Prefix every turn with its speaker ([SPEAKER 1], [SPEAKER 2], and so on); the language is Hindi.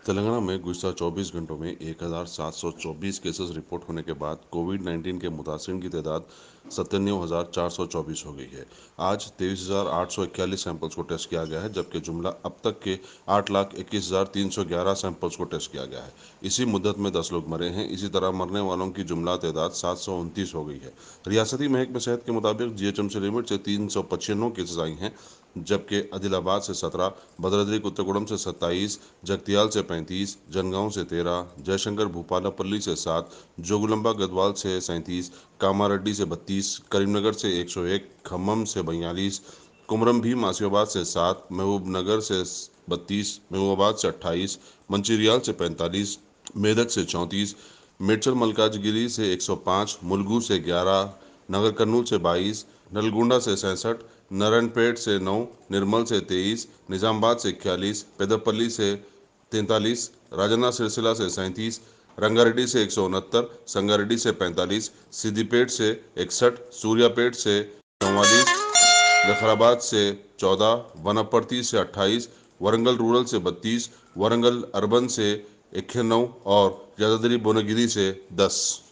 [SPEAKER 1] तेलंगाना में गुज़श्ता 24 घंटों में 1,724 केसेस रिपोर्ट होने के बाद कोविड-19 के मुतासिरीन की तादाद 97,424 हो गई है। आज 23,841 सैंपल्स को टेस्ट किया गया है, जबकि जुमला अब तक के 8,21,311 सैंपल्स को टेस्ट किया गया है। इसी मुद्दत में 10 लोग मरे हैं। इसी तरह मरने वालों की जुमला तादाद 729 हो गई है। रियासती महकमे सेहत के मुताबिक GHMC लिमिट से 395 केसेस आई हैं, जबकि आदिलाबाद से 17, भद्राद्री कुत्तगुड़म से 27, जगतियाल से 35, जनगांव से 13, जयशंकर भूपालापल्ली से 7, जोगुलंबा गढ़वाल से 37, कामारेड्डी से 32, करीमनगर से 101, खम्मम से 42, कुमरम भीम आसिफाबाद से 7, महबूबनगर से 32, महबूबाबाद से 28, मंचिरियाल से 45, मेदक से 34, मिर्चल मलकाजगिरी से 105, मुलगू से 11, नगर कर्नूल से 22, नलगोंडा से 67, नारायणपेट से 9, निर्मल से 23, निजामाबाद से 41, पेदरपल्ली से 43, राजन्ना सिरसिला से 37, रंगारेड्डी से 169, संगारेड्डी से 45, सिद्दीपेट से 61, सूर्यापेट से 44, जफराबाद से 14, वनपर्ती से 28, वरंगल रूरल से 32, वरंगल अर्बन से 91 और यादाद्री भुवनगिरी से 10।